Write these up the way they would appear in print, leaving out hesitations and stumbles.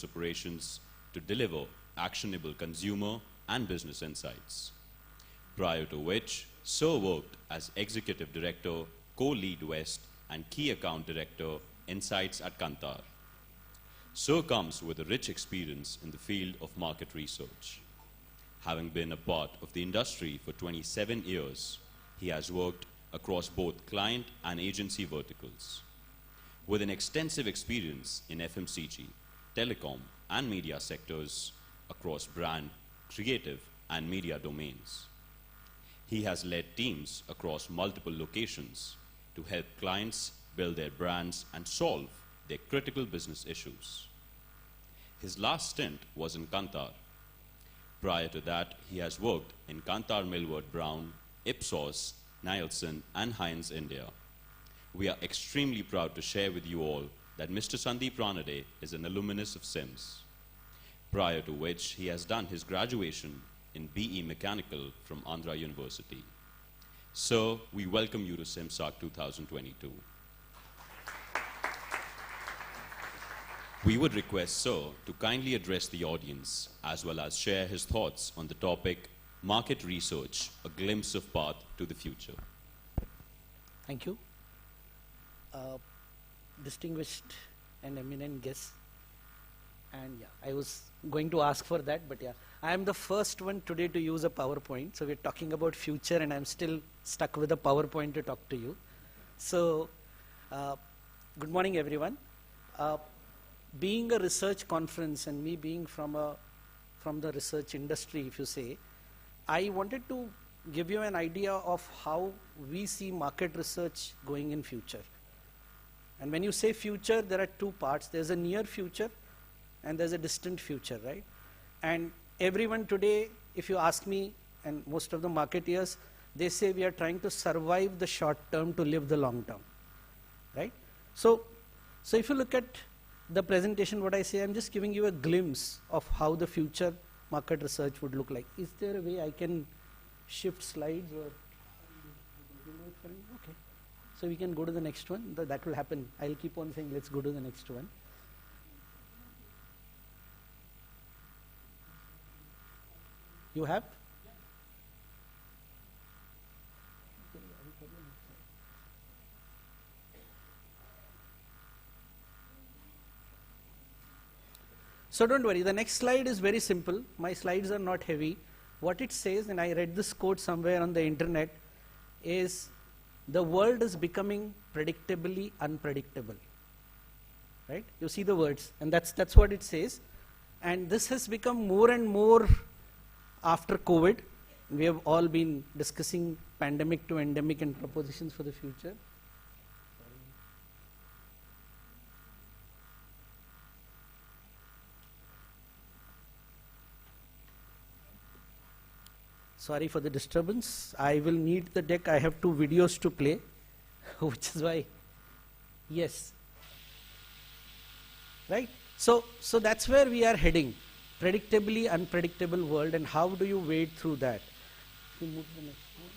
business operations to deliver actionable consumer and business insights. Prior to which, Sir worked as Executive Director, Co-Lead West, and Key Account Director, Insights at Kantar. Sir comes with a rich experience in the field of market research. Having been a part of the industry for 27 years, he has worked across both client and agency verticals. With an extensive experience in FMCG, telecom, and media sectors across brand, creative, and media domains. He has led teams across multiple locations to help clients build their brands and solve their critical business issues. His last stint was in Kantar. Prior to that, he has worked in Kantar Millward Brown, Ipsos, Nielsen, and Heinz India. We are extremely proud to share with you all that Mr. Sandeep Ranade is an alumnus of SIMS, prior to which he has done his graduation in BE Mechanical from Andhra University. Sir, we welcome you to SIMSARC 2022. We would request Sir to kindly address the audience as well as share his thoughts on the topic, Market Research, a Glimpse of Path to the Future. Thank you. Distinguished and eminent guests. And yeah, I was going to ask for that, but yeah, I am the first one today to use a PowerPoint. So we're talking about future and I'm still stuck with a PowerPoint to talk to you. So, good morning everyone. Being a research conference and me being from the research industry, if you say, I wanted to give you an idea of how we see market research going in future. And when you say future, there are two parts. There's a near future and there's a distant future, right? And everyone today, if you ask me, and most of the marketeers, they say we are trying to survive the short term to live the long term, right? So if you look at the presentation, what I say, I'm just giving you a glimpse of how the future market research would look like. Is there a way I can shift slides or? Okay. So we can go to the next one. That will happen. I'll keep on saying, let's go to the next one. You have? So don't worry, the next slide is very simple. My slides are not heavy. What it says, and I read this quote somewhere on the internet, is the world is becoming predictably unpredictable. Right? You see the words, and that's what it says. And this has become more and more after COVID. We have all been discussing pandemic to endemic and propositions for the future. Sorry for the disturbance. I will need the deck. I have 2 videos to play, which is why, yes. Right? So that's where we are heading. Predictably unpredictable world, and how do you wade through that? If you move to the next one.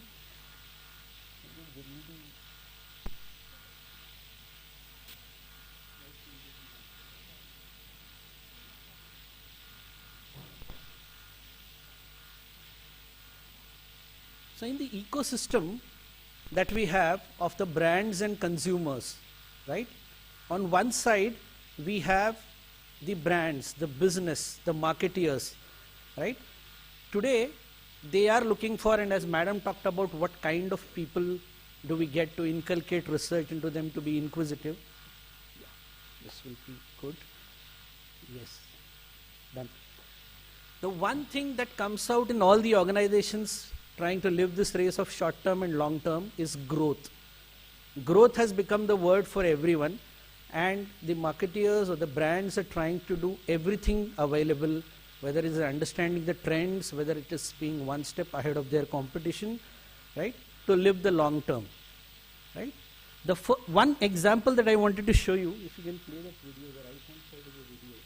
So in the ecosystem that we have of the brands and consumers, right? On one side, we have the brands, the business, the marketeers, right? Today, they are looking for, and as madam talked about, what kind of people do we get to inculcate research into them to be inquisitive. Yeah, this will be good. Yes, done. The one thing that comes out in all the organizations trying to live this race of short term and long term is growth. Growth has become the word for everyone, and the marketeers or the brands are trying to do everything available, whether it is understanding the trends, whether it is being one step ahead of their competition, right, to live the long term, right. The one example that I wanted to show you, if you can play that video, the right hand side of the video.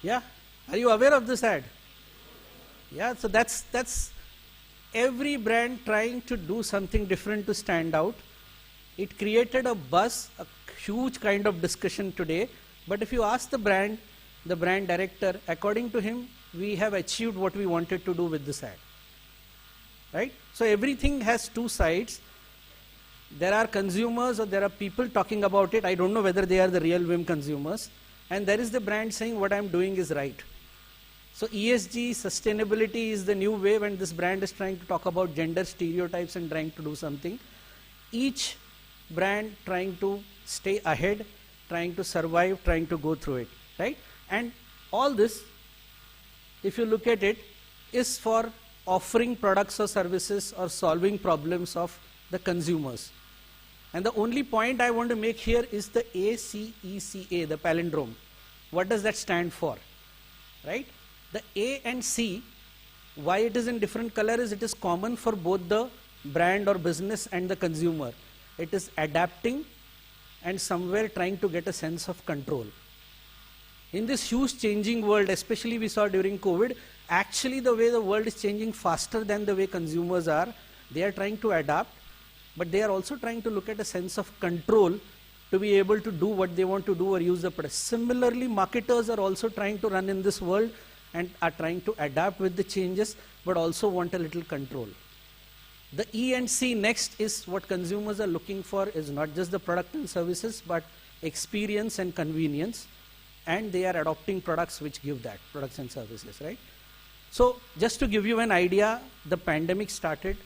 Yeah? Are you aware of this ad? Yeah, so that's every brand trying to do something different to stand out. It created a buzz, a huge kind of discussion today. But if you ask the brand director, according to him, we have achieved what we wanted to do with this ad. Right? So everything has two sides. There are consumers or there are people talking about it. I don't know whether they are the real Vim consumers. And there is the brand saying what I'm doing is right. So ESG, sustainability is the new wave, and this brand is trying to talk about gender stereotypes and trying to do something. Each brand trying to stay ahead, trying to survive, trying to go through it, right? And all this, if you look at it, is for offering products or services or solving problems of the consumers. And the only point I want to make here is the ACECA, the palindrome. What does that stand for, right? The A and C, why it is in different color is it is common for both the brand or business and the consumer. It is adapting and somewhere trying to get a sense of control. In this huge changing world, especially we saw during COVID, actually the way the world is changing faster than the way consumers are, they are trying to adapt, but they are also trying to look at a sense of control to be able to do what they want to do or use the product. Similarly, marketers are also trying to run in this world and are trying to adapt with the changes, but also want a little control. The E and C next is what consumers are looking for is not just the product and services, but experience and convenience. And they are adopting products which give that, products and services, right? So just to give you an idea, the pandemic started,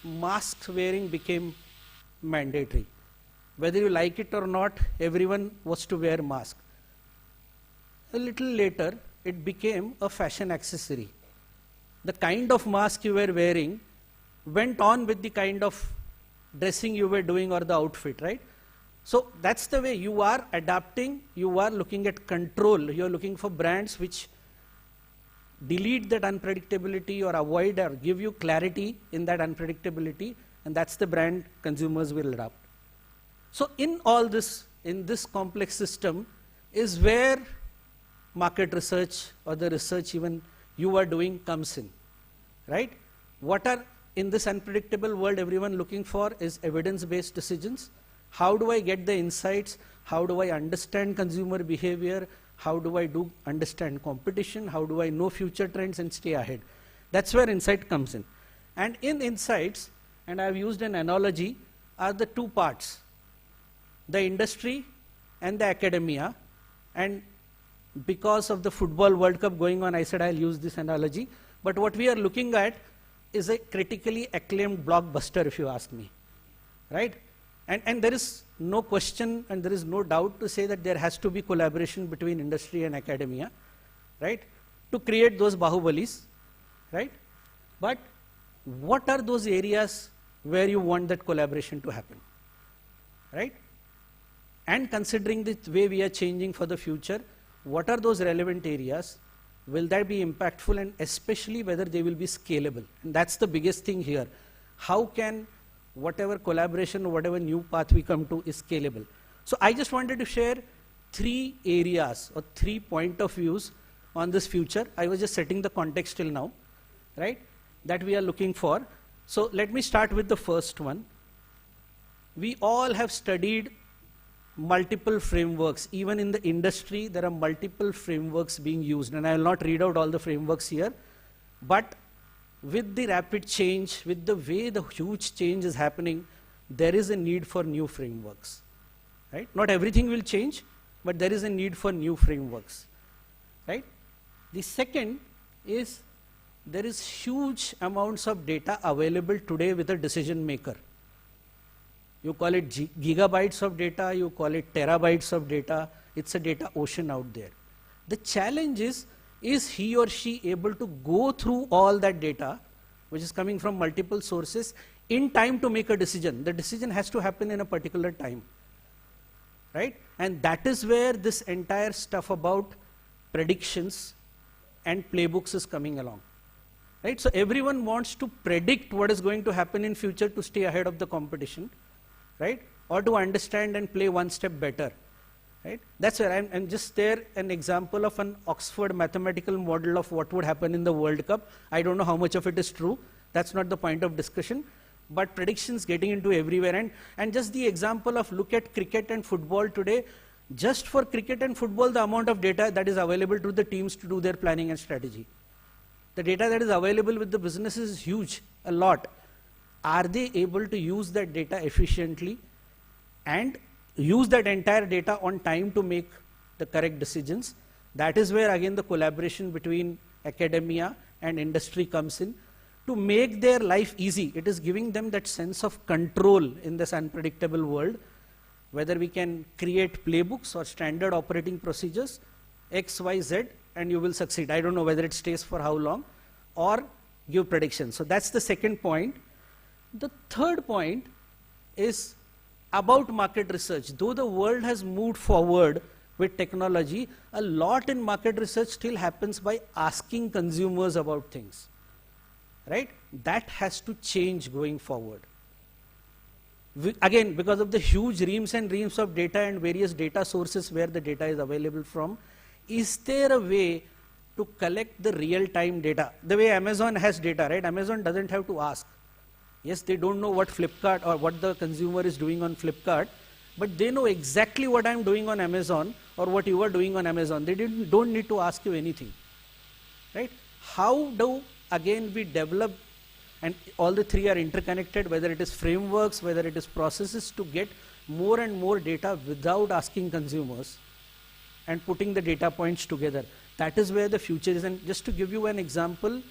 mask wearing became mandatory. Whether you like it or not, everyone was to wear mask. A little later, it became a fashion accessory. The kind of mask you were wearing went on with the kind of dressing you were doing or the outfit, right? So that's the way you are adapting, you are looking at control, you are looking for brands which delete that unpredictability or avoid or give you clarity in that unpredictability, and that's the brand consumers will adopt. So in all this, in this complex system is where market research or the research even you are doing comes in, right? What are in this unpredictable world everyone looking for is evidence-based decisions. How do I get the insights? How do I understand consumer behavior? How do I understand competition? How do I know future trends and stay ahead? That's where insight comes in. And in insights, and I've used an analogy, are the two parts, the industry and the academia. And because of the football World Cup going on, I said I'll use this analogy. But what we are looking at is a critically acclaimed blockbuster, if you ask me, right? And there is no question and there is no doubt to say that there has to be collaboration between industry and academia, right? To create those bahubalis, right? But what are those areas where you want that collaboration to happen, right? And considering the way we are changing for the future, what are those relevant areas? Will that be impactful, and especially whether they will be scalable? And that's the biggest thing here. How can whatever collaboration or whatever new path we come to is scalable? So I just wanted to share 3 areas or 3 point of views on this future. I was just setting the context till now, right, that we are looking for. So let me start with the first one. We all have studied multiple frameworks. Even in the industry, there are multiple frameworks being used. And I will not read out all the frameworks here. But with the rapid change, with the way the huge change is happening, there is a need for new frameworks, right? Not everything will change, but there is a need for new frameworks, right? The second is there is huge amounts of data available today with a decision maker. You call it gigabytes of data, you call it terabytes of data. It's a data ocean out there. The challenge is he or she able to go through all that data, which is coming from multiple sources, in time to make a decision? The decision has to happen in a particular time, right? And that is where this entire stuff about predictions and playbooks is coming along, right? So everyone wants to predict what is going to happen in future to stay ahead of the competition, right? Or to understand and play one step better, right? That's where I'm just there an example of an Oxford mathematical model of what would happen in the World Cup. I don't know how much of it is true. That's not the point of discussion. But predictions getting into everywhere. And just the example of look at cricket and football today, just for cricket and football, the amount of data that is available to the teams to do their planning and strategy. The data that is available with the businesses is huge, a lot. Are they able to use that data efficiently and use that entire data on time to make the correct decisions? That is where again the collaboration between academia and industry comes in to make their life easy. It is giving them that sense of control in this unpredictable world, whether we can create playbooks or standard operating procedures, X, Y, Z, and you will succeed. I don't know whether it stays for how long, or give predictions. So that's the second point. The third point is about market research. Though the world has moved forward with technology, a lot in market research still happens by asking consumers about things, right? That has to change going forward. Again, because of the huge reams and reams of data and various data sources where the data is available from, is there a way to collect the real-time data? The way Amazon has data, right? Amazon doesn't have to ask. Yes, they don't know what Flipkart or what the consumer is doing on Flipkart, but they know exactly what I'm doing on Amazon or what you are doing on Amazon. They don't need to ask you anything, right? How do, again, we develop, and all the three are interconnected, whether it is frameworks, whether it is processes, to get more and more data without asking consumers and putting the data points together. That is where the future is. And just to give you an example,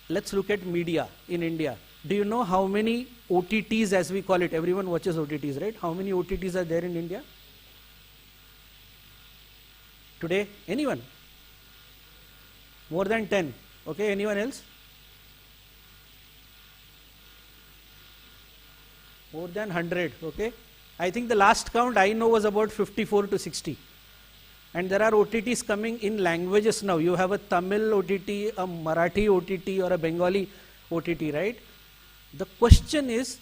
let's look at media in India. Do you know how many OTTs, as we call it? Everyone watches OTTs, right? How many OTTs are there in India today? Anyone? More than 10. Okay, anyone else? More than 100, okay? I think the last count I know was about 54 to 60. And there are OTTs coming in languages now. You have a Tamil OTT, a Marathi OTT, or a Bengali OTT, right? The question is,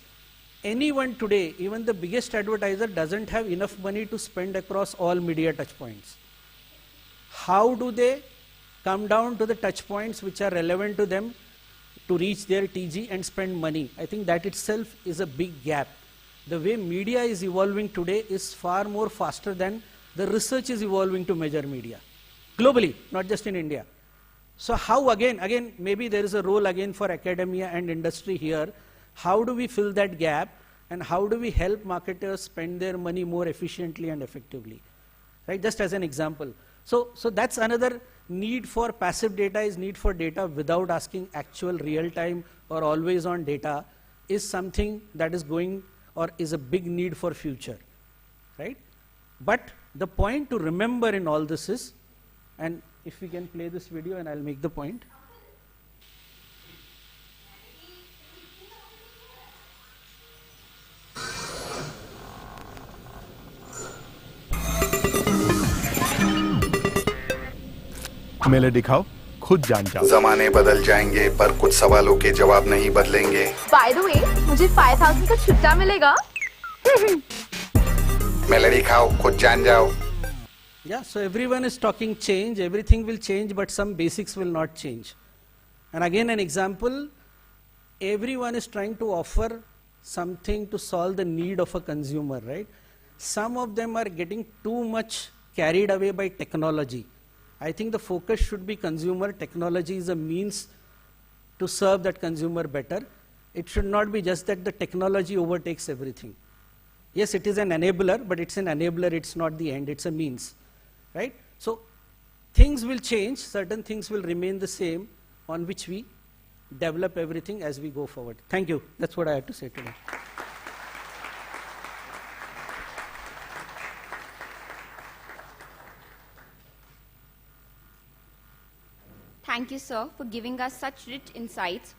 anyone today, even the biggest advertiser, doesn't have enough money to spend across all media touchpoints. How do they come down to the touchpoints which are relevant to them to reach their TG and spend money? I think that itself is a big gap. The way media is evolving today is far more faster than the research is evolving to measure media. Globally, not just in India. So how again, maybe there is a role again for academia and industry here. How do we fill that gap, and how do we help marketers spend their money more efficiently and effectively? Right, just as an example. So that's another need for passive data, is need for data without asking actual real-time or always-on data, is something that is going, or is a big need for future, right? But the point to remember in all this is, and if we can play this video and I'll make the point. मेले दिखाओ, खुद जान जाओ। जमाने बदल जाएंगे पर कुछ सवालों के जवाब नहीं बदलेंगे। By the way, मुझे 5,000 का छुट्टा मिलेगा। मेले दिखाओ, खुद जान जाओ। Yeah, so everyone is talking change, everything will change, but some basics will not change. And again, an example, everyone is trying to offer something to solve the need of a consumer, right? Some of them are getting too much carried away by technology. I think the focus should be consumer. Technology is a means to serve that consumer better. It should not be just that the technology overtakes everything. Yes, it is an enabler, but it's an enabler, it's not the end, it's a means. Right? So things will change, certain things will remain the same, on which we develop everything as we go forward. Thank you. That's what I had to say today. Thank you, sir, for giving us such rich insights.